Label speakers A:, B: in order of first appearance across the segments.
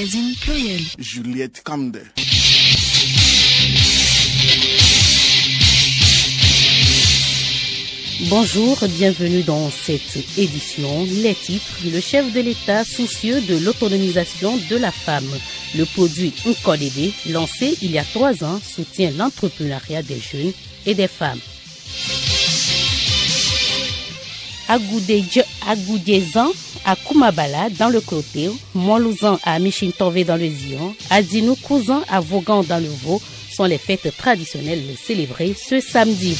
A: magazine Pluriel.
B: Juliette Kamde.
C: Bonjour, bienvenue dans cette édition. Les titres, le chef de l'État soucieux de l'autonomisation de la femme. Le produit Nkodede, lancé il y a 3 ans, soutient l'entrepreneuriat des jeunes et des femmes. À Goudézan, à Koumabala dans le Cloté, Montlouzan à Michintové dans le Zion, à Dinou-Kouzan à Vaughan dans le Vaud sont les fêtes traditionnelles célébrées ce samedi.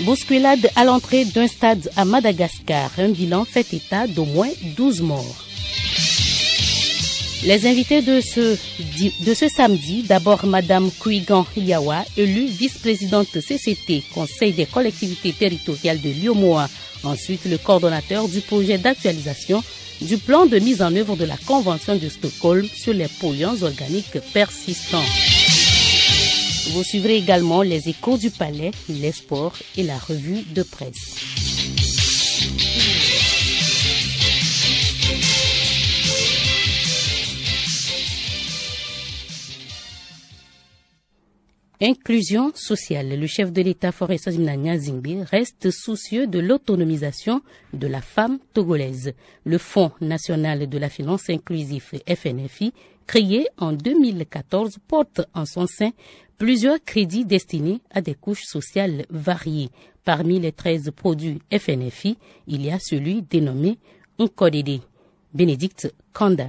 C: Bousculade à l'entrée d'un stade à Madagascar. Un bilan fait état d'au moins 12 morts. Les invités de ce samedi, d'abord Madame Kouigan Yawa, élue vice-présidente CCT, Conseil des collectivités territoriales de Lyomoa. Ensuite, le coordonnateur du projet d'actualisation du plan de mise en œuvre de la Convention de Stockholm sur les polluants organiques persistants. Vous suivrez également les échos du palais, les sports et la revue de presse. Inclusion sociale. Le chef de l'État Forest Zinania Zingbe reste soucieux de l'autonomisation de la femme togolaise. Le Fonds national de la finance inclusive FNFI, créé en 2014, porte en son sein plusieurs crédits destinés à des couches sociales variées. Parmi les 13 produits FNFI, il y a celui dénommé Nkodede. Bénédicte Kanda.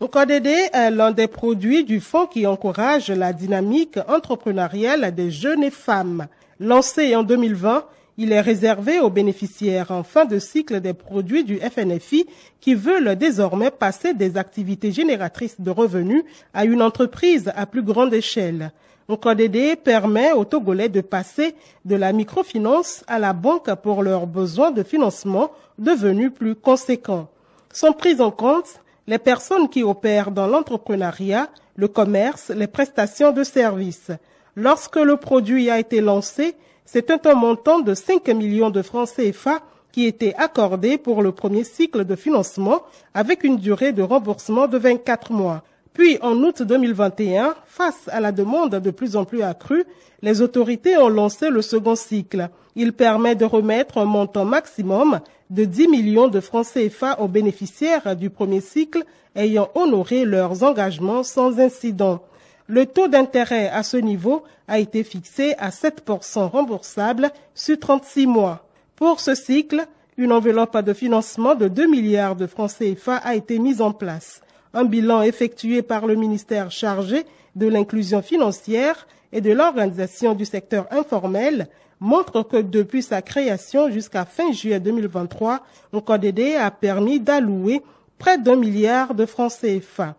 D: Nkodede est l'un des produits du fonds qui encourage la dynamique entrepreneuriale des jeunes et femmes. Lancé en 2020, il est réservé aux bénéficiaires en fin de cycle des produits du FNFI qui veulent désormais passer des activités génératrices de revenus à une entreprise à plus grande échelle. Nkodede permet aux Togolais de passer de la microfinance à la banque pour leurs besoins de financement devenus plus conséquents. Sont prises en compte les personnes qui opèrent dans l'entrepreneuriat, le commerce, les prestations de services. Lorsque le produit a été lancé, c'est un montant de 5 millions de francs CFA qui était accordé pour le premier cycle de financement avec une durée de remboursement de 24 mois. Puis en août 2021, face à la demande de plus en plus accrue, les autorités ont lancé le second cycle. Il permet de remettre un montant maximum de 10 millions de francs CFA aux bénéficiaires du premier cycle ayant honoré leurs engagements sans incident. Le taux d'intérêt à ce niveau a été fixé à 7% remboursable sur 36 mois. Pour ce cycle, une enveloppe de financement de 2 milliards de francs CFA a été mise en place. Un bilan effectué par le ministère chargé de l'inclusion financière et de l'organisation du secteur informel montre que depuis sa création jusqu'à fin juillet 2023, Nkodede a permis d'allouer près d'1 milliard de francs CFA.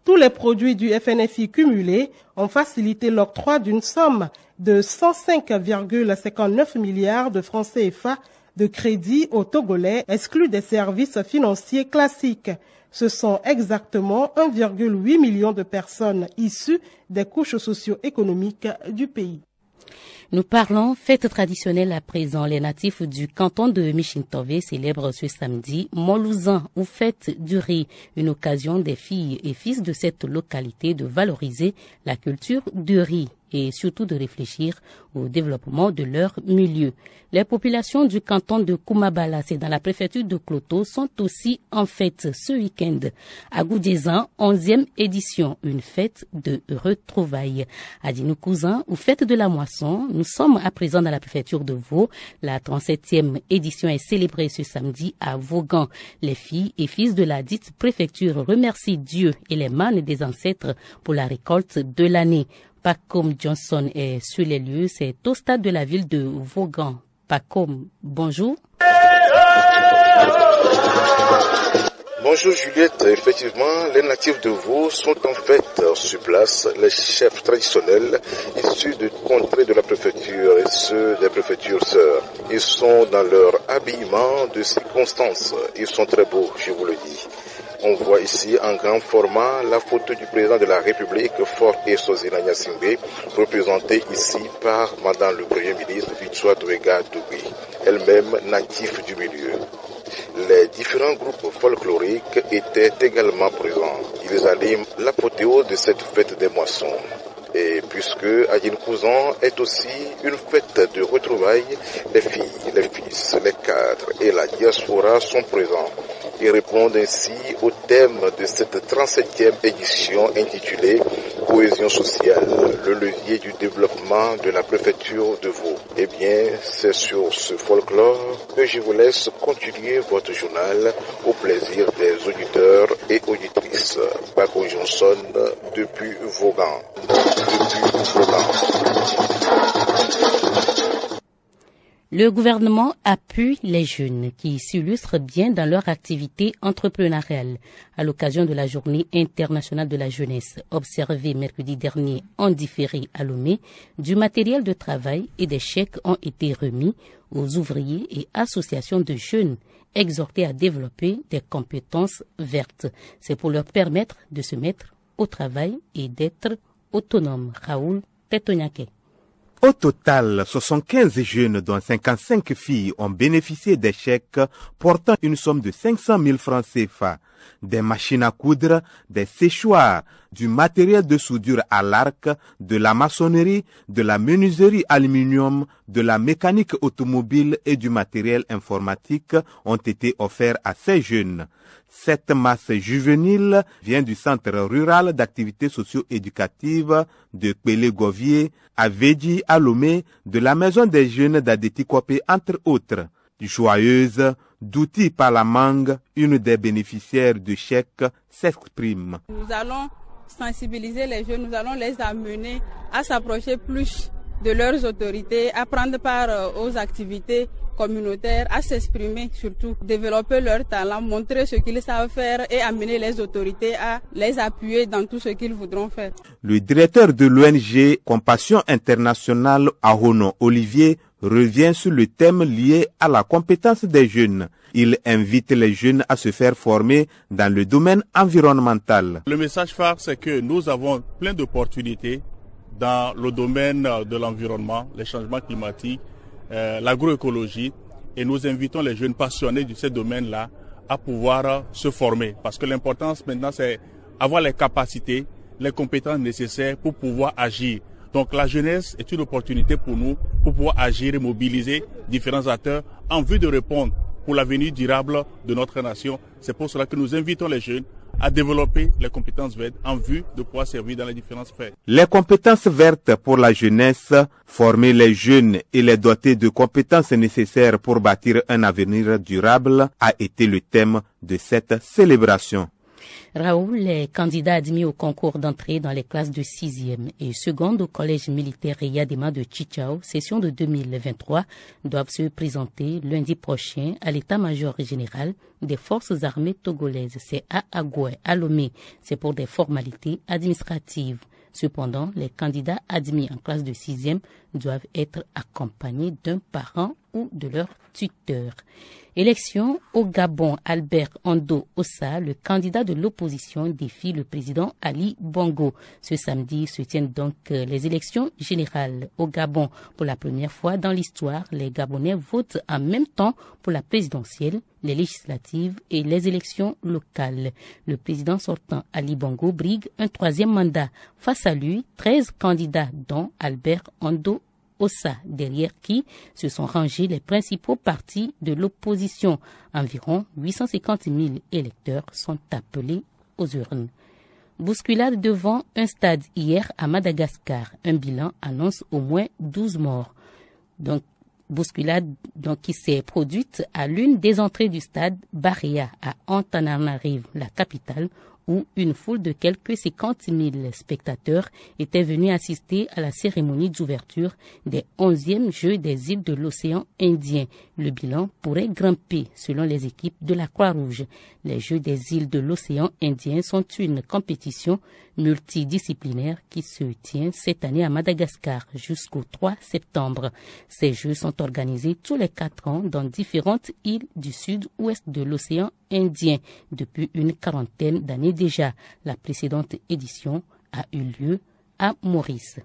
D: Tous les produits du FNFI cumulés ont facilité l'octroi d'une somme de 105,59 milliards de francs CFA de crédit aux Togolais exclus des services financiers classiques. Ce sont exactement 1,8 million de personnes issues des couches socio-économiques du pays.
C: Nous parlons fête traditionnelle à présent. Les natifs du canton de Michintové célèbrent ce samedi Montlouzan ou fête du riz, une occasion des filles et fils de cette localité de valoriser la culture du riz et surtout de réfléchir au développement de leur milieu. Les populations du canton de Koumabala, c'est dans la préfecture de Kloto, sont aussi en fête ce week-end. À Goudézan, 11e édition, une fête de retrouvailles. À Dinou-Kouzan, ou fête de la moisson, nous sommes à présent dans la préfecture de Vaud. La 37e édition est célébrée ce samedi à Vaughan. Les filles et fils de la dite préfecture remercient Dieu et les mânes des ancêtres pour la récolte de l'année. Pacom Johnson est sur les lieux, c'est au stade de la ville de Vaughan. Pacom, bonjour.
E: Bonjour Juliette, effectivement, les natifs de Vaud sont en fait sur place, les chefs traditionnels issus de contrées de la préfecture et ceux des préfectures sœurs. Ils sont dans leur habillement de circonstance, ils sont très beaux, je vous le dis. On voit ici en grand format la photo du président de la République, Fort Esozina Nyasingbe, représentée ici par Madame le Premier ministre Victoire Douega Dougui, elle-même native du milieu. Les différents groupes folkloriques étaient également présents. Ils animent l'apothéose de cette fête des moissons. Et puisque Adine Kouzan est aussi une fête de retrouvailles, les filles, les fils, les cadres et la diaspora sont présents. Ils répondent ainsi au thème de cette 37e édition intitulée « Cohésion sociale, le levier du développement de la préfecture de Vaud ». Eh bien, c'est sur ce folklore que je vous laisse continuer votre journal au plaisir des auditeurs et auditrices. Bako Johnson depuis Vaughan.
C: Le gouvernement appuie les jeunes qui s'illustrent bien dans leur activité entrepreneuriale. À l'occasion de la Journée internationale de la jeunesse, observée mercredi dernier en différé à Lomé, du matériel de travail et des chèques ont été remis aux ouvriers et associations de jeunes exhortés à développer des compétences vertes. C'est pour leur permettre de se mettre au travail et d'être autonomes. Raoul Tetonyake.
A: Au total, 75 jeunes, dont 55 filles, ont bénéficié des chèques portant une somme de 500 000 francs CFA, des machines à coudre, des séchoirs, du matériel de soudure à l'arc, de la maçonnerie, de la menuiserie aluminium, de la mécanique automobile et du matériel informatique ont été offerts à ces jeunes. Cette masse juvénile vient du Centre rural d'activités socio-éducatives de Kpele-Govier, à Védi, à Lomé, de la Maison des jeunes d'Adéti-Kopé, entre autres. Joyeuse, d'outils par la mangue, une des bénéficiaires du chèque s'exprime.
B: Nous allons sensibiliser les jeunes, nous allons les amener à s'approcher plus de leurs autorités, à prendre part aux activités communautaires, à s'exprimer surtout, développer leur talent, montrer ce qu'ils savent faire et amener les autorités à les appuyer dans tout ce qu'ils voudront faire.
A: Le directeur de l'ONG Compassion Internationale à Hono, Olivier, revient sur le thème lié à la compétence des jeunes. Il invite les jeunes à se faire former dans le domaine environnemental.
F: Le message phare, c'est que nous avons plein d'opportunités dans le domaine de l'environnement, les changements climatiques, l'agroécologie, et nous invitons les jeunes passionnés de ces domaines-là à pouvoir se former. Parce que l'importance maintenant, c'est avoir les capacités, les compétences nécessaires pour pouvoir agir. Donc la jeunesse est une opportunité pour nous pour pouvoir agir et mobiliser différents acteurs en vue de répondre pour l'avenir durable de notre nation. C'est pour cela que nous invitons les jeunes à développer les compétences vertes en vue de pouvoir servir dans les différentes sphères.
A: Les compétences vertes pour la jeunesse, former les jeunes et les doter de compétences nécessaires pour bâtir un avenir durable a été le thème de cette célébration.
C: Raoul, les candidats admis au concours d'entrée dans les classes de 6e et seconde au collège militaire Yadema de Chichao, session de 2023, doivent se présenter lundi prochain à l'état-major général des forces armées togolaises. C'est à Agoué, à Lomé. C'est pour des formalités administratives. Cependant, les candidats admis en classe de 6e doivent être accompagnés d'un parent ou de leur tuteur. Élection au Gabon, Albert Ando Ossa, le candidat de l'opposition, défie le président Ali Bongo. Ce samedi se tiennent donc les élections générales au Gabon. Pour la première fois dans l'histoire, les Gabonais votent en même temps pour la présidentielle, les législatives et les élections locales. Le président sortant Ali Bongo brigue un troisième mandat. Face à lui, 13 candidats dont Albert Ando Ossa, derrière qui se sont rangés les principaux partis de l'opposition. Environ 850 000 électeurs sont appelés aux urnes. Bousculade devant un stade hier à Madagascar. Un bilan annonce au moins 12 morts. Bousculade qui s'est produite à l'une des entrées du stade Baréa à Antananarivo, la capitale, où une foule de quelques 50 000 spectateurs étaient venus assister à la cérémonie d'ouverture des 11e Jeux des îles de l'océan Indien. Le bilan pourrait grimper selon les équipes de la Croix-Rouge. Les Jeux des îles de l'océan Indien sont une compétition multidisciplinaire qui se tient cette année à Madagascar jusqu'au 3 septembre. Ces Jeux sont organisés tous les 4 ans dans différentes îles du sud-ouest de l'océan Indien depuis une quarantaine d'années déjà. La précédente édition a eu lieu à Maurice.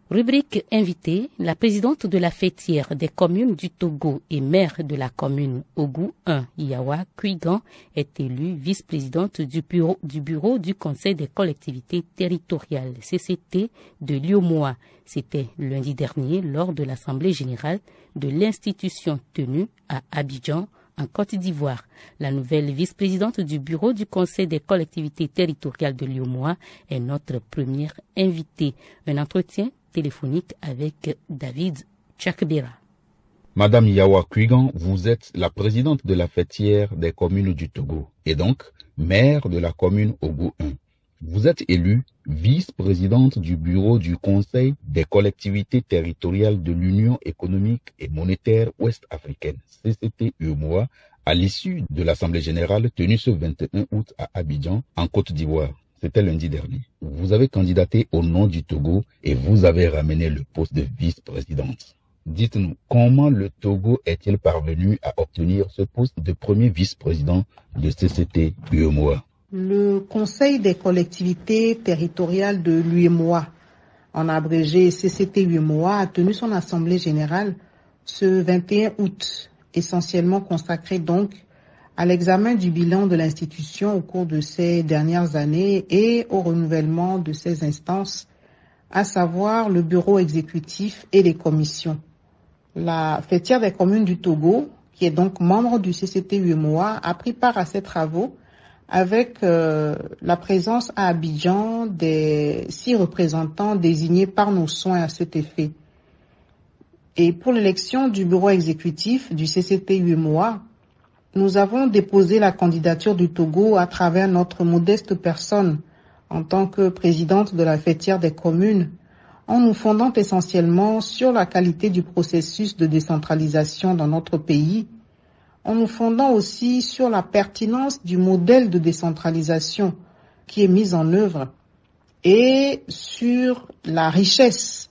C: Rubrique invitée, la présidente de la fêtière des communes du Togo et maire de la commune Ogu 1, Yawa Kuigan, est élue vice-présidente du bureau du Conseil des collectivités territoriales, CCT, de Liomoa. C'était lundi dernier lors de l'Assemblée générale de l'institution tenue à Abidjan, en Côte d'Ivoire. La nouvelle vice-présidente du bureau du Conseil des collectivités territoriales de Liomoa est notre première invitée. Un entretien téléphonique avec David Tchakbera.
G: Madame Yawa Kuigan, vous êtes la présidente de la fêtière des communes du Togo et donc maire de la commune Ogu 1. Vous êtes élue vice-présidente du bureau du Conseil des collectivités territoriales de l'Union économique et monétaire ouest-africaine, CCT-UEMOA, à l'issue de l'Assemblée générale tenue ce 21 août à Abidjan, en Côte d'Ivoire. C'était lundi dernier. Vous avez candidaté au nom du Togo et vous avez ramené le poste de vice-présidente. Dites-nous, comment le Togo est-il parvenu à obtenir ce poste de premier vice-président de CCT-UEMOA?
H: Le Conseil des collectivités territoriales de l'UEMOA, en abrégé CCT-UEMOA, a tenu son assemblée générale ce 21 août, essentiellement consacré donc à l'examen du bilan de l'institution au cours de ces dernières années et au renouvellement de ses instances, à savoir le bureau exécutif et les commissions. La fêtière des communes du Togo, qui est donc membre du CCT-UEMOA, a pris part à ces travaux avec la présence à Abidjan des 6 représentants désignés par nos soins à cet effet. Et pour l'élection du bureau exécutif du CCT-UEMOA, nous avons déposé la candidature du Togo à travers notre modeste personne en tant que présidente de la fêtière des communes, en nous fondant essentiellement sur la qualité du processus de décentralisation dans notre pays, en nous fondant aussi sur la pertinence du modèle de décentralisation qui est mis en œuvre et sur la richesse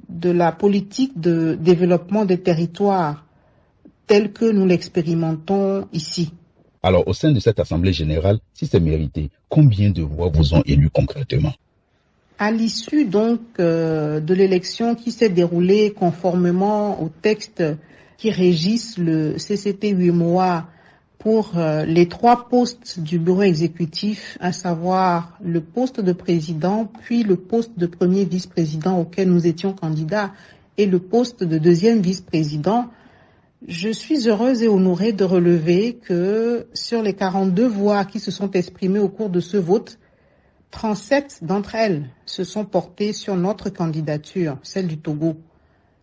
H: de la politique de développement des territoires telle que nous l'expérimentons ici.
G: Alors, au sein de cette Assemblée générale, si c'est mérité, combien de voix vous ont élu concrètement?
H: À l'issue donc de l'élection qui s'est déroulée conformément au texte qui régissent le CCT-UEMOA pour les 3 postes du bureau exécutif, à savoir le poste de président, puis le poste de premier vice-président auquel nous étions candidats et le poste de deuxième vice-président, je suis heureuse et honorée de relever que sur les 42 voix qui se sont exprimées au cours de ce vote, 37 d'entre elles se sont portées sur notre candidature, celle du Togo,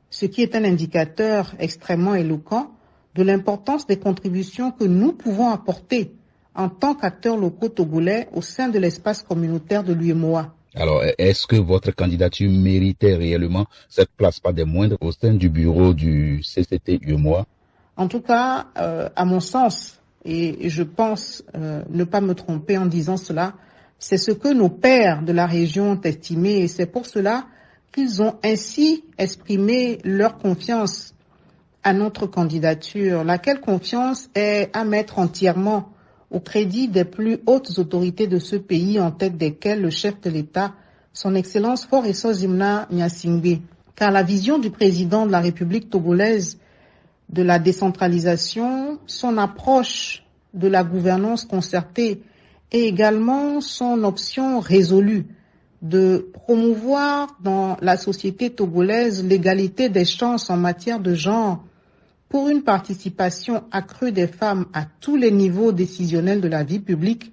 H: ce qui est un indicateur extrêmement éloquent de l'importance des contributions que nous pouvons apporter en tant qu'acteurs locaux togolais au sein de l'espace communautaire de l'UEMOA.
G: Alors, est-ce que votre candidature méritait réellement cette place pas des moindres au sein du bureau du CCT-UEMOA?
H: En tout cas, à mon sens, et je pense ne pas me tromper en disant cela, c'est ce que nos pairs de la région ont estimé et c'est pour cela qu'ils ont ainsi exprimé leur confiance à notre candidature, laquelle confiance est à mettre entièrement au crédit des plus hautes autorités de ce pays, en tête desquelles le chef de l'État, son Excellence Faure Zimna Gnassingbé. Car la vision du président de la République togolaise de la décentralisation, son approche de la gouvernance concertée et également son option résolue de promouvoir dans la société togolaise l'égalité des chances en matière de genre pour une participation accrue des femmes à tous les niveaux décisionnels de la vie publique,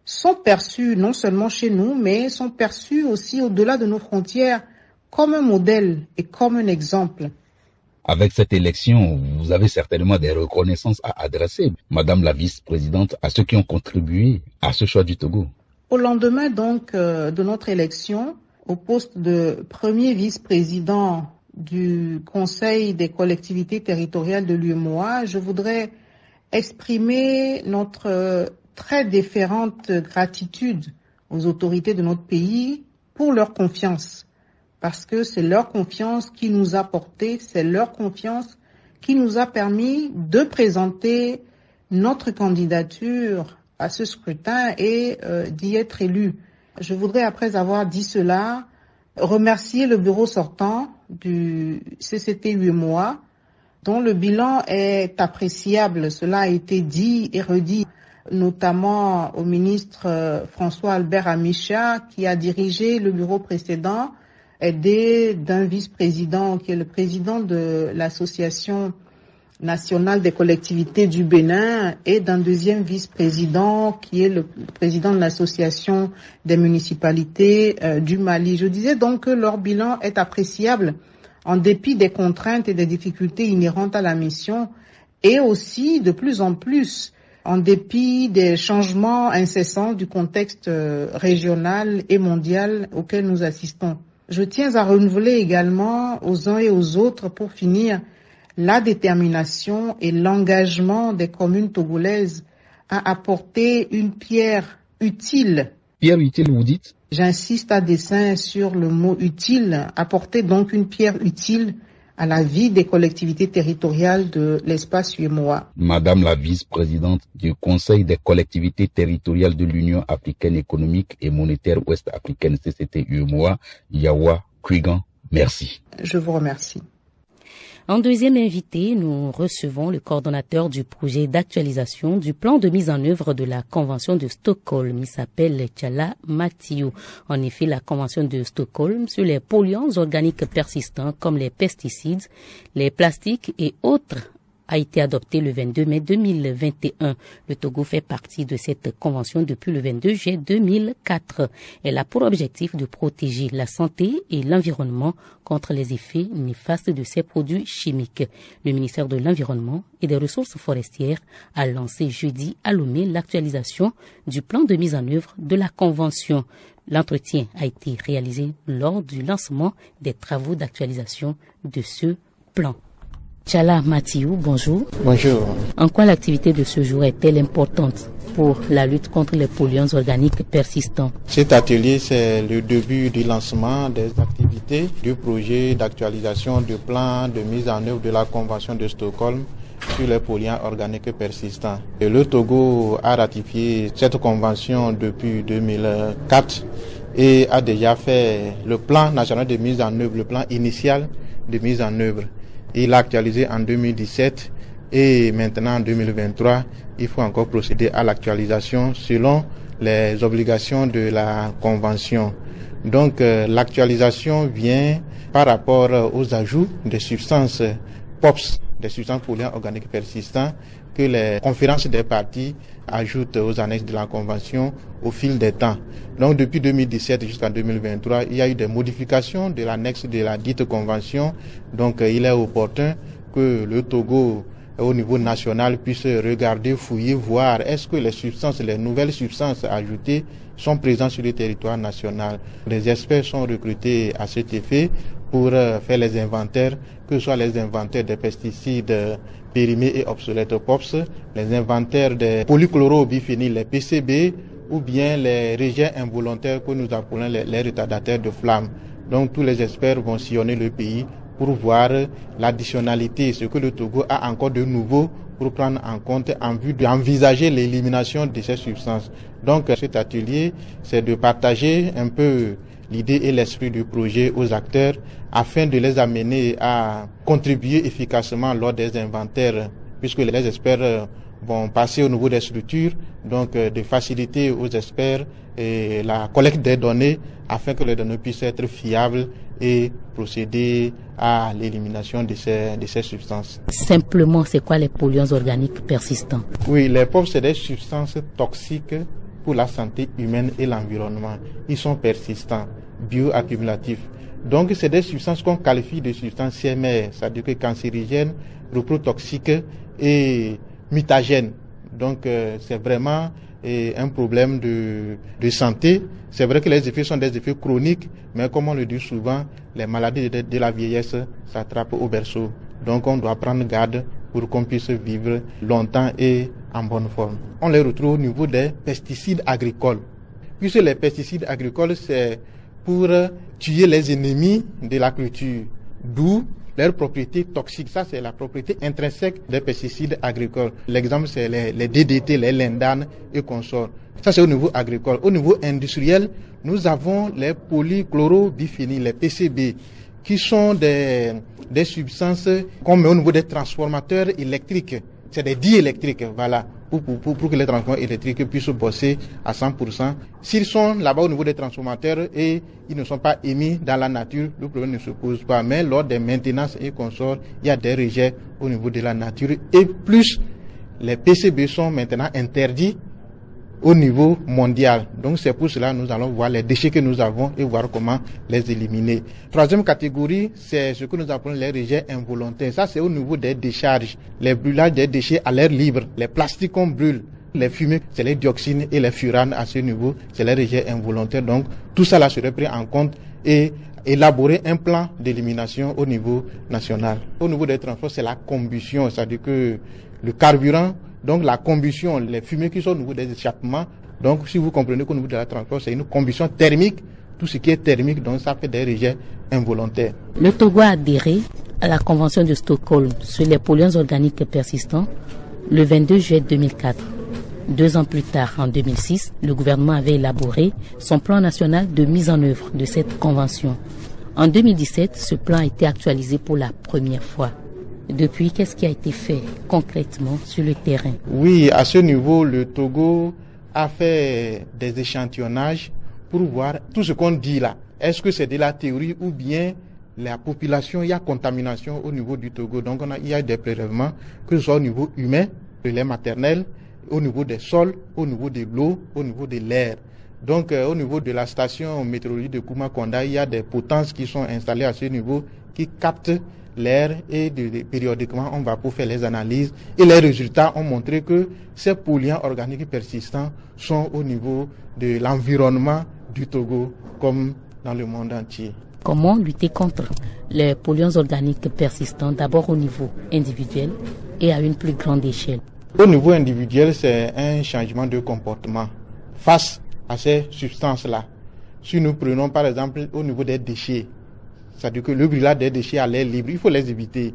H: sont perçus non seulement chez nous, mais sont perçus aussi au-delà de nos frontières comme un modèle et comme un exemple.
G: Avec cette élection, vous avez certainement des reconnaissances à adresser, Madame la vice-présidente, à ceux qui ont contribué à ce choix du Togo.
H: Au lendemain donc de notre élection, au poste de premier vice-président du Conseil des collectivités territoriales de l'UEMOA, je voudrais exprimer notre très déférente gratitude aux autorités de notre pays pour leur confiance. Parce que c'est leur confiance qui nous a porté, c'est leur confiance qui nous a permis de présenter notre candidature à ce scrutin et d'y être élu. Je voudrais, après avoir dit cela, Remercier le bureau sortant du CCT 8 mois, dont le bilan est appréciable. Cela a été dit et redit, notamment au ministre François Albert Amicha, qui a dirigé le bureau précédent, aidé d'un vice-président qui est le président de l'association nationale des collectivités du Bénin et d'un deuxième vice-président qui est le président de l'association des municipalités du Mali. Je disais donc que leur bilan est appréciable en dépit des contraintes et des difficultés inhérentes à la mission et aussi de plus en plus en dépit des changements incessants du contexte régional et mondial auquel nous assistons. Je tiens à renouveler également aux uns et aux autres, pour finir, la détermination et l'engagement des communes togolaises à apporter une pierre utile.
G: Pierre utile, vous dites?
H: J'insiste à dessein sur le mot utile, apporter donc une pierre utile à la vie des collectivités territoriales de l'espace UEMOA.
G: Madame la vice-présidente du Conseil des collectivités territoriales de l'Union africaine économique et monétaire ouest-africaine CCT UEMOA, Yawa Kwigan, merci.
H: Je vous remercie.
C: En deuxième invité, nous recevons le coordonnateur du projet d'actualisation du plan de mise en œuvre de la Convention de Stockholm. Il s'appelle Tchala Mathieu. En effet, la Convention de Stockholm sur les polluants organiques persistants comme les pesticides, les plastiques et autres a été adoptée le 22 mai 2021. Le Togo fait partie de cette convention depuis le 22 juillet 2004. Elle a pour objectif de protéger la santé et l'environnement contre les effets néfastes de ces produits chimiques. Le ministère de l'Environnement et des Ressources forestières a lancé jeudi à Lomé l'actualisation du plan de mise en œuvre de la convention. L'entretien a été réalisé lors du lancement des travaux d'actualisation de ce plan. Tchala Mathieu, bonjour.
I: Bonjour.
C: En quoi l'activité de ce jour est-elle importante pour la lutte contre les polluants organiques persistants?
I: Cet atelier, c'est le début du lancement des activités du projet d'actualisation du plan de mise en œuvre de la Convention de Stockholm sur les polluants organiques persistants. Et le Togo a ratifié cette convention depuis 2004 et a déjà fait le plan national de mise en œuvre, le plan initial de mise en œuvre. Il l'a actualisé en 2017 et maintenant en 2023, il faut encore procéder à l'actualisation selon les obligations de la Convention. Donc l'actualisation vient par rapport aux ajouts des substances POPs, des substances polluantes organiques persistants, que les conférences des parties ajoutent aux annexes de la Convention au fil des temps. Donc depuis 2017 jusqu'en 2023, il y a eu des modifications de l'annexe de la dite Convention. Donc il est opportun que le Togo, au niveau national, puisse regarder, fouiller, voir est-ce que les substances, les nouvelles substances ajoutées sont présentes sur le territoire national. Les experts sont recrutés à cet effet pour faire les inventaires, que ce soit les inventaires des pesticides périmés et obsolètes POPs, les inventaires des polychlorobiphéniles, les PCB, ou bien les rejets involontaires que nous appelons les retardataires de flamme. Donc tous les experts vont sillonner le pays pour voir l'additionnalité, ce que le Togo a encore de nouveau pour prendre en compte en vue d'envisager l'élimination de ces substances. Donc cet atelier, c'est de partager un peu l'idée et l'esprit du projet aux acteurs afin de les amener à contribuer efficacement lors des inventaires, puisque les experts vont passer au niveau des structures, donc de faciliter aux experts la collecte des données afin que les données puissent être fiables et procéder à l'élimination de ces substances.
C: Simplement, c'est quoi les polluants organiques persistants?
I: Oui, les POP, c'est des substances toxiques pour la santé humaine et l'environnement. Ils sont persistants, bioaccumulatifs. Donc, c'est des substances qu'on qualifie de substances CMR, c'est-à-dire que cancérigènes, reprotoxiques et mutagènes. Donc, c'est vraiment un problème de santé. C'est vrai que les effets sont des effets chroniques, mais comme on le dit souvent, les maladies de la vieillesse s'attrapent au berceau. Donc, on doit prendre garde pour qu'on puisse vivre longtemps et en bonne forme. On les retrouve au niveau des pesticides agricoles. Puisque les pesticides agricoles, c'est pour tuer les ennemis de la culture. D'où leurs propriétés toxiques. Ça, c'est la propriété intrinsèque des pesticides agricoles. L'exemple, c'est les DDT, les lindanes et consorts. Ça, c'est au niveau agricole. Au niveau industriel, nous avons les polychlorobiphéniles, les PCB, qui sont des substances qu'on met au niveau des transformateurs électriques. C'est des diélectriques, voilà, pour que les transformateurs électriques puissent bosser à 100%. S'ils sont là-bas au niveau des transformateurs et ils ne sont pas émis dans la nature, le problème ne se pose pas. Mais lors des maintenances et consorts, il y a des rejets au niveau de la nature. Et plus, les PCB sont maintenant interdits au niveau mondial. Donc c'est pour cela que nous allons voir les déchets que nous avons et voir comment les éliminer. Troisième catégorie, c'est ce que nous appelons les rejets involontaires. Ça, c'est au niveau des décharges, les brûlages des déchets à l'air libre, les plastiques qu'on brûle, les fumées, c'est les dioxines et les furanes à ce niveau, c'est les rejets involontaires. Donc tout ça là serait pris en compte et élaborer un plan d'élimination au niveau national. Au niveau des transports, c'est la combustion, c'est-à-dire que le carburant, donc la combustion, les fumées qui sont au niveau des échappements. Donc si vous comprenez qu'au niveau de la transport, c'est une combustion thermique. Tout ce qui est thermique, donc ça fait des rejets involontaires.
C: Le Togo a adhéré à la Convention de Stockholm sur les polluants organiques persistants le 22 juillet 2004. 2 ans plus tard, en 2006, le gouvernement avait élaboré son plan national de mise en œuvre de cette convention. En 2017, ce plan a été actualisé pour la première fois. Depuis, qu'est-ce qui a été fait concrètement sur le terrain?
I: Oui, à ce niveau, le Togo a fait des échantillonnages pour voir tout ce qu'on dit là. Est-ce que c'est de la théorie ou bien la population, il y a contamination au niveau du Togo. Donc il y a des prélèvements, que ce soit au niveau humain, le lait maternel, au niveau des sols, au niveau de l'eau, au niveau de l'air. Donc au niveau de la station météorologique de Kumakonda, il y a des potences qui sont installées à ce niveau qui captent l'air et périodiquement on va pour faire les analyses et les résultats ont montré que ces polluants organiques persistants sont au niveau de l'environnement du Togo comme dans le monde entier.
C: Comment lutter contre les polluants organiques persistants, d'abord au niveau individuel et à une plus grande échelle?
I: Au niveau individuel, c'est un changement de comportement face à ces substances-là. Si nous prenons par exemple au niveau des déchets, c'est-à-dire que le brûlage des déchets à l'air libre, il faut les éviter.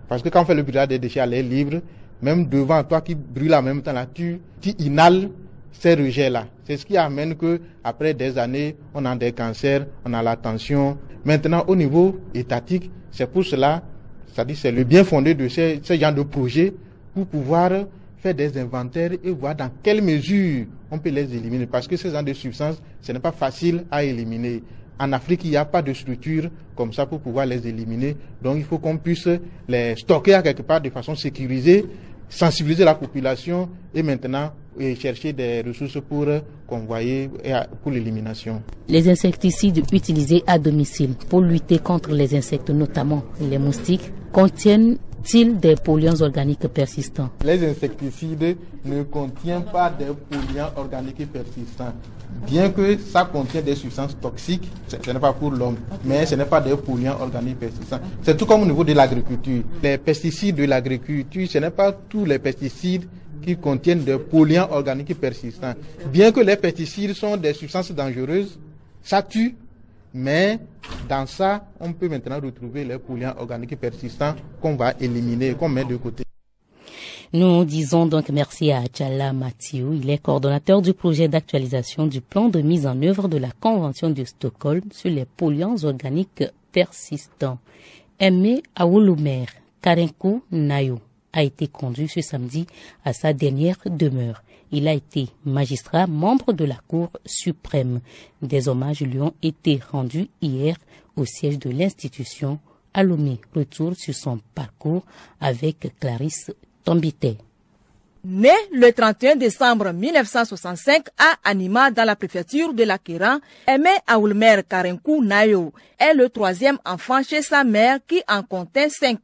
I: Parce que quand on fait le brûlage des déchets à l'air libre, même devant toi qui brûle en même temps, là, tu inhales ces rejets-là. C'est ce qui amène que après des années, on a des cancers, on a la tension. Maintenant, au niveau étatique, c'est pour cela, c'est-à-dire c'est le bien fondé de ces genres de projets pour pouvoir faire des inventaires et voir dans quelle mesure on peut les éliminer. Parce que ces genres de substances, ce n'est pas facile à éliminer. En Afrique, il n'y a pas de structure comme ça pour pouvoir les éliminer. Donc, il faut qu'on puisse les stocker à quelque part de façon sécurisée, sensibiliser la population et maintenant chercher des ressources pour convoyer et pour l'élimination.
C: Les insecticides utilisés à domicile pour lutter contre les insectes, notamment les moustiques, contiennent-ils des polluants organiques persistants?
I: Les insecticides ne contiennent pas des polluants organiques persistants. Bien que ça contient des substances toxiques, ce n'est pas pour l'homme, mais ce n'est pas des polluants organiques persistants. C'est tout comme au niveau de l'agriculture. Les pesticides de l'agriculture, ce n'est pas tous les pesticides qui contiennent des polluants organiques persistants. Bien que les pesticides sont des substances dangereuses, ça tue, mais dans ça, on peut maintenant retrouver les polluants organiques persistants qu'on va éliminer, qu'on met de côté.
C: Nous disons donc merci à Tchala Mathieu. Il est coordonnateur du projet d'actualisation du plan de mise en œuvre de la Convention de Stockholm sur les polluants organiques persistants. Aimé Aoulmer Karenkou Nayo a été conduit ce samedi à sa dernière demeure. Il a été magistrat, membre de la Cour suprême. Des hommages lui ont été rendus hier au siège de l'institution. Alomé retourne sur son parcours avec Clarisse Tombité.
J: Né le 31 décembre 1965 à Anima dans la préfecture de l'Akiran, Aimé Aoulmer Karenkou Nayo est le 3e enfant chez sa mère qui en comptait 5.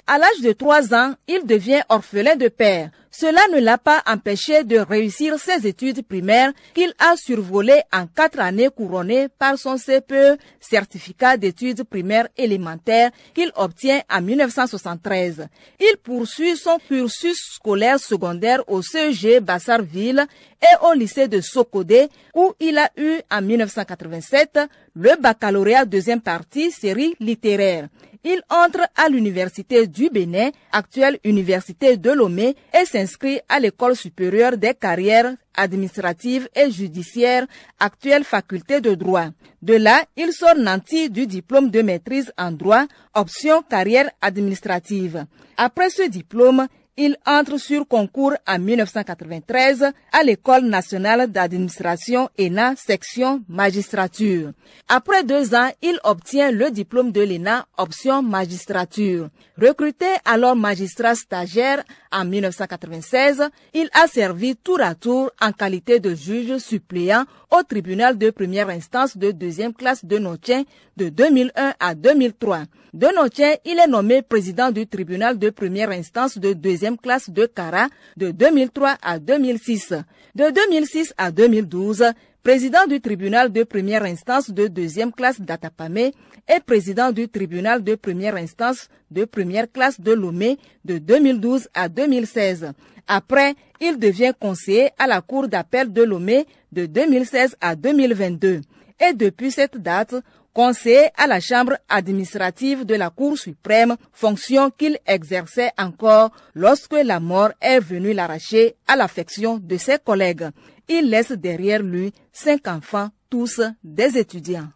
J: À l'âge de 3 ans, il devient orphelin de père. Cela ne l'a pas empêché de réussir ses études primaires qu'il a survolées en 4 années couronnées par son CPE, certificat d'études primaires élémentaires qu'il obtient en 1973. Il poursuit son cursus scolaire secondaire au CEG Bassarville et au lycée de Sokodé où il a eu en 1987 le baccalauréat deuxième partie, série littéraire. Il entre à l'université du Bénin, actuelle université de Lomé, et s'inscrit à l'école supérieure des carrières administratives et judiciaires, actuelle faculté de droit. De là, il sort nanti du diplôme de maîtrise en droit, option carrière administrative. Après ce diplôme, il entre sur concours en 1993 à l'École nationale d'administration ENA, section magistrature. Après 2 ans, il obtient le diplôme de l'ENA, option magistrature. Recruté alors magistrat stagiaire en 1996, il a servi tour à tour en qualité de juge suppléant au tribunal de première instance de deuxième classe de Notiens de 2001 à 2003. De Notiens, il est nommé président du tribunal de première instance de deuxième classe de Kara de 2003 à 2006. De 2006 à 2012, président du tribunal de première instance de deuxième classe d'Atapamé et président du tribunal de première instance de première classe de Lomé de 2012 à 2016. Après, il devient conseiller à la Cour d'appel de Lomé de 2016 à 2022. Et depuis cette date, conseiller à la Chambre administrative de la Cour suprême, fonction qu'il exerçait encore lorsque la mort est venue l'arracher à l'affection de ses collègues. Il laisse derrière lui 5 enfants, tous des étudiants.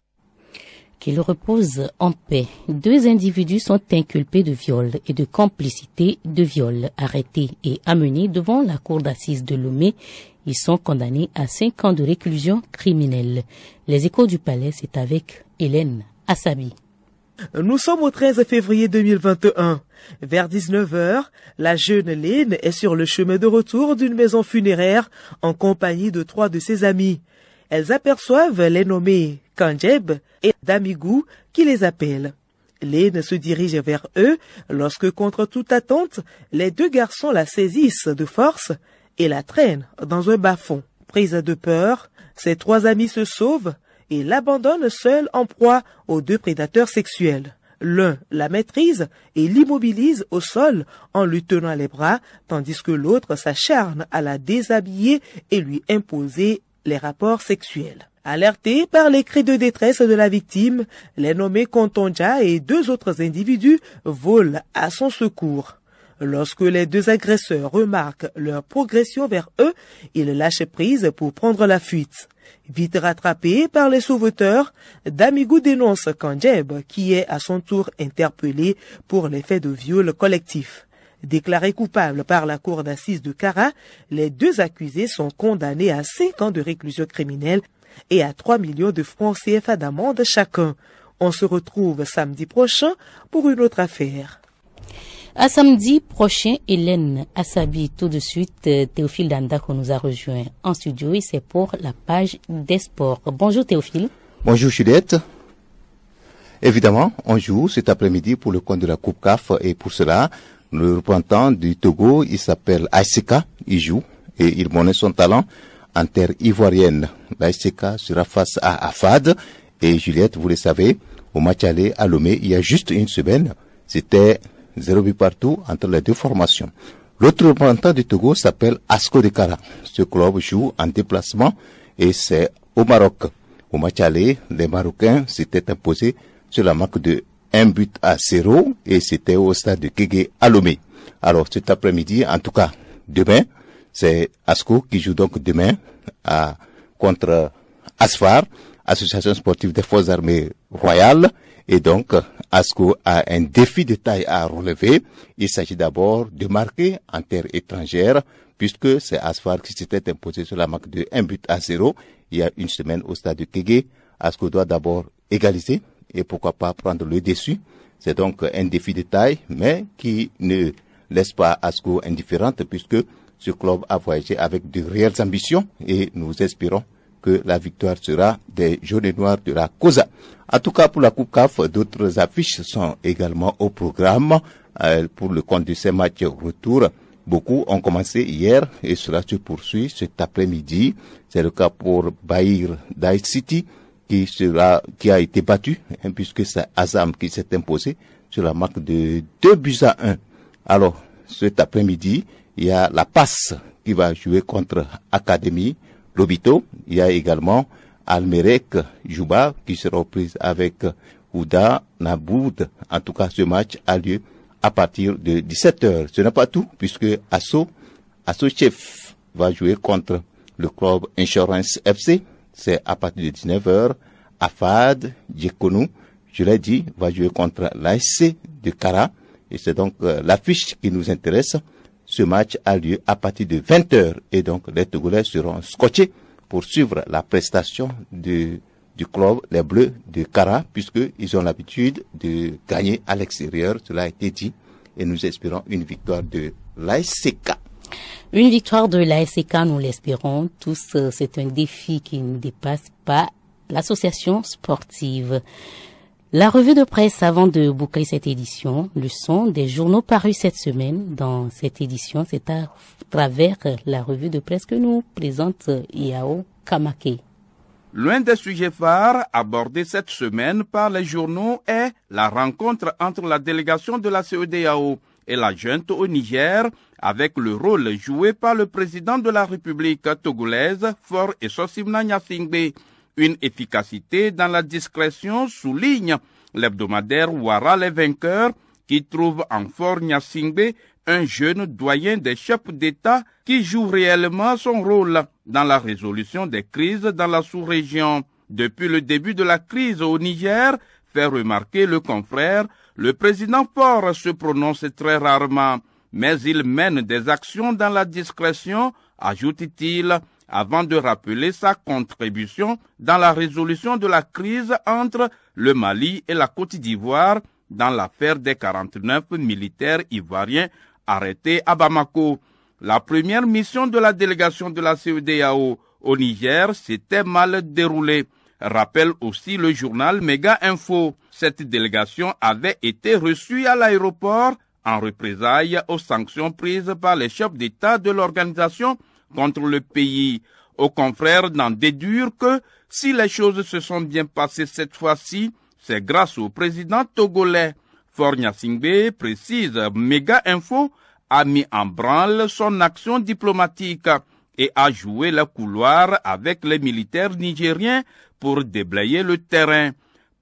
C: Qu'il repose en paix. 2 individus sont inculpés de viol et de complicité de viol, arrêtés et amenés devant la cour d'assises de Lomé. Ils sont condamnés à 5 ans de réclusion criminelle. Les Échos du Palais, c'est avec Hélène Assabi.
K: Nous sommes au 13 février 2021. Vers 19h, la jeune Lynn est sur le chemin de retour d'une maison funéraire en compagnie de 3 de ses amis. Elles aperçoivent les nommés Kanjeb et Damigou qui les appellent. Lynn se dirige vers eux lorsque, contre toute attente, les 2 garçons la saisissent de force et la traînent dans un bas-fond. Prise de peur, ses 3 amis se sauvent et l'abandonnent seule en proie aux 2 prédateurs sexuels. L'un la maîtrise et l'immobilise au sol en lui tenant les bras, tandis que l'autre s'acharne à la déshabiller et lui imposer les rapports sexuels. Alertés par les cris de détresse de la victime, les nommés Kontonja et 2 autres individus volent à son secours. Lorsque les 2 agresseurs remarquent leur progression vers eux, ils lâchent prise pour prendre la fuite. Vite rattrapé par les sauveteurs, Damigou dénonce Kanjeb, qui est à son tour interpellé pour les faits de viol collectif. Déclarés coupables par la cour d'assises de Kara, les 2 accusés sont condamnés à 5 ans de réclusion criminelle et à 3 millions de francs CFA d'amende chacun. On se retrouve samedi prochain pour une autre affaire.
C: À samedi prochain, Hélène Assabi. Tout de suite, Théophile Dandako nous a rejoint en studio et c'est pour la page des sports. Bonjour Théophile.
L: Bonjour Juliette. Évidemment, on joue cet après-midi pour le compte de la Coupe CAF et pour cela, le représentant du Togo, il s'appelle Aïseka, il joue et il monnaie son talent en terre ivoirienne. L'Aïseka sera face à Afad et Juliette, vous le savez, au match aller à Lomé, il y a juste une semaine, c'était 0 but partout entre les 2 formations. L'autre représentant du Togo s'appelle Asko de Kara. Ce club joue en déplacement et c'est au Maroc. Au match aller, les Marocains s'étaient imposés sur la marque de 1-0 et c'était au stade de Kégué à Lomé. Alors cet après-midi, en tout cas demain, c'est Asko qui joue donc demain contre Asfar, Association sportive des forces armées royales. Et donc, Asko a un défi de taille à relever. Il s'agit d'abord de marquer en terre étrangère, puisque c'est Asfar qui s'était imposé sur la marque de 1-0 il y a une semaine au stade de Kégué. Asko doit d'abord égaliser et pourquoi pas prendre le dessus. C'est donc un défi de taille, mais qui ne laisse pas Asko indifférente, puisque ce club a voyagé avec de réelles ambitions et nous espérons que la victoire sera des jaunes et noirs de la COSA. En tout cas, pour la Coupe CAF, d'autres affiches sont également au programme pour le compte de ces matchs retour. Beaucoup ont commencé hier et cela se poursuit cet après-midi. C'est le cas pour Bahir Daï City qui a été battu, puisque c'est Azam qui s'est imposé sur la marque de 2-1. Alors, cet après-midi, il y a la passe qui va jouer contre Académie Lobito. Il y a également Almerek Juba qui sera aux prises avec Ouda Naboud. En tout cas, ce match a lieu à partir de 17h. Ce n'est pas tout, puisque Asso Chef va jouer contre le club Insurance FC. C'est à partir de 19h. Afad Djekonou, je l'ai dit, va jouer contre l'ASC de Kara. Et c'est donc l'affiche qui nous intéresse. Ce match a lieu à partir de 20h. Et donc, les Togolais seront scotchés pour suivre la prestation du club, les Bleus de Kara, puisqu'ils ont l'habitude de gagner à l'extérieur. Cela a été dit. Et nous espérons une victoire de l'ASK.
C: Une victoire de l'ASK, nous l'espérons tous. C'est un défi qui ne dépasse pas l'association sportive. La revue de presse avant de boucler cette édition, le son des journaux parus cette semaine. Dans cette édition, c'est à travers la revue de presse que nous présente Yao Kamake.
M: L'un des sujets phares abordés cette semaine par les journaux est la rencontre entre la délégation de la CEDEAO et la junte au Niger, avec le rôle joué par le président de la République togolaise, Faure Essosimna Gnassingbé. Une efficacité dans la discrétion, souligne l'hebdomadaire Ouara les vainqueurs, qui trouve en Faure Gnassingbé un jeune doyen des chefs d'État qui joue réellement son rôle dans la résolution des crises dans la sous-région. Depuis le début de la crise au Niger, fait remarquer le confrère, le président Faure se prononce très rarement, mais il mène des actions dans la discrétion, ajoute-t-il, avant de rappeler sa contribution dans la résolution de la crise entre le Mali et la Côte d'Ivoire dans l'affaire des 49 militaires ivoiriens arrêtés à Bamako. La première mission de la délégation de la CEDEAO au Niger s'était mal déroulée. Rappelle aussi le journal Méga Info. Cette délégation avait été reçue à l'aéroport en représailles aux sanctions prises par les chefs d'État de l'organisation contre le pays. Aux confrères d'en déduire que si les choses se sont bien passées cette fois-ci, c'est grâce au président togolais. Faure Gnassingbé, précise Méga Info, a mis en branle son action diplomatique et a joué le couloir avec les militaires nigériens pour déblayer le terrain.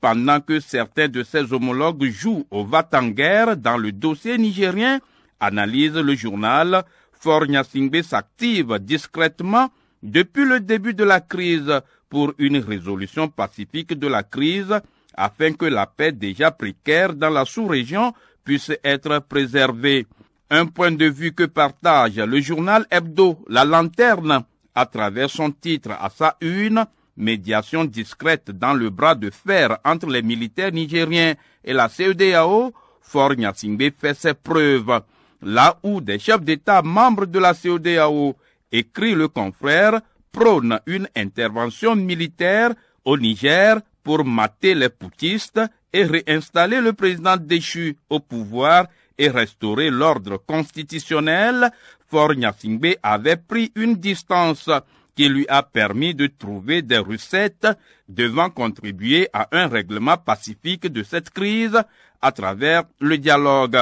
M: Pendant que certains de ses homologues jouent au va-t-en-guerre dans le dossier nigérien, analyse le journal, Faure Gnassingbé s'active discrètement depuis le début de la crise pour une résolution pacifique de la crise afin que la paix déjà précaire dans la sous-région puisse être préservée. Un point de vue que partage le journal hebdo La Lanterne à travers son titre à sa une, médiation discrète dans le bras de fer entre les militaires nigériens et la CEDEAO, Faure Gnassingbé fait ses preuves. Là où des chefs d'État membres de la CEDEAO, écrit le confrère, prônent une intervention militaire au Niger pour mater les putschistes et réinstaller le président déchu au pouvoir et restaurer l'ordre constitutionnel, Faure Gnassingbé avait pris une distance qui lui a permis de trouver des recettes devant contribuer à un règlement pacifique de cette crise à travers le dialogue.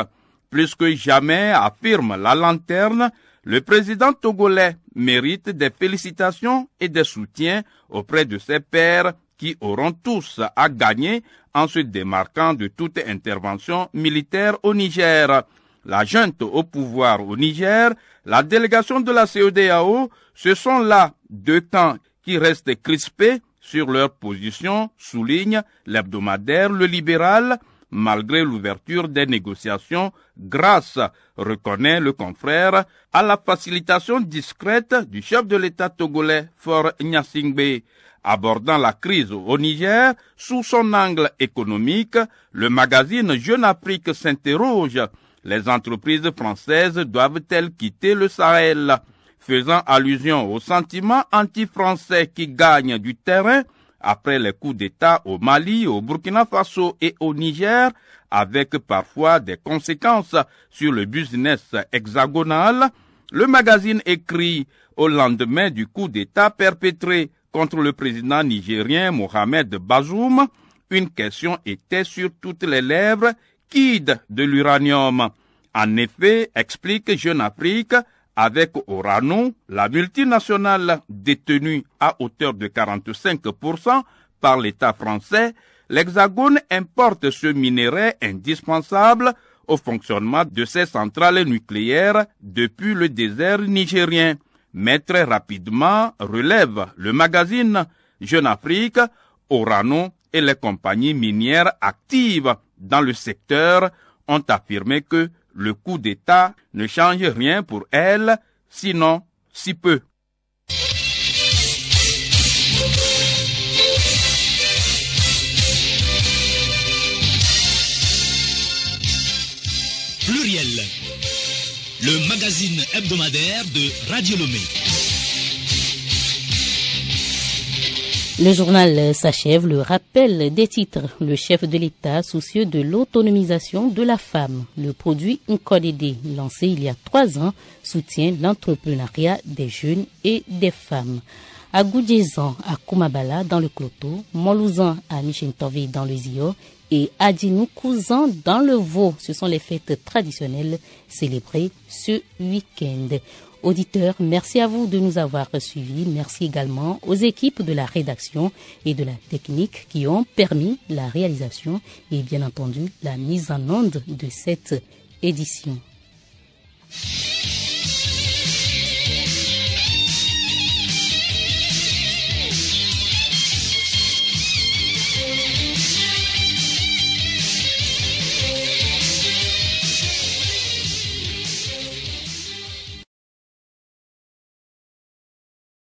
M: Plus que jamais, affirme La Lanterne, le président togolais mérite des félicitations et des soutiens auprès de ses pairs qui auront tous à gagner en se démarquant de toute intervention militaire au Niger. La junte au pouvoir au Niger, la délégation de la CEDEAO, ce sont là deux camps qui restent crispés sur leur position, souligne l'hebdomadaire Le Libéral, malgré l'ouverture des négociations grâce, reconnaît le confrère, à la facilitation discrète du chef de l'État togolais Faure Gnassingbé. Abordant la crise au Niger sous son angle économique, le magazine Jeune Afrique s'interroge. Les entreprises françaises doivent-elles quitter le Sahel? Faisant allusion au sentiment anti-français qui gagne du terrain après les coups d'État au Mali, au Burkina Faso et au Niger, avec parfois des conséquences sur le business hexagonal, le magazine écrit au lendemain du coup d'État perpétré contre le président nigérien Mohamed Bazoum, une question était sur toutes les lèvres, quid de l'uranium? En effet, explique Jeune Afrique, Avec Orano, la multinationale détenue à hauteur de 45% par l'État français, l'Hexagone importe ce minerai indispensable au fonctionnement de ses centrales nucléaires depuis le désert nigérien. Mais très rapidement, relève le magazine Jeune Afrique, Orano et les compagnies minières actives dans le secteur ont affirmé que le coup d'État ne change rien pour elles, sinon si peu.
N: Pluriel, le magazine hebdomadaire de Radio Lomé.
C: Le journal s'achève, le rappel des titres. Le chef de l'État, soucieux de l'autonomisation de la femme. Le produit Nkodede, lancé il y a 3 ans, soutient l'entrepreneuriat des jeunes et des femmes. À Goudjezan, à Koumabala, dans le Kloto, Molouzan à Michintové, dans le Zio, et Adjinou Kouzan, dans le Vaud. Ce sont les fêtes traditionnelles célébrées ce week-end. Auditeurs, merci à vous de nous avoir suivis. Merci également aux équipes de la rédaction et de la technique qui ont permis la réalisation et bien entendu la mise en onde de cette édition.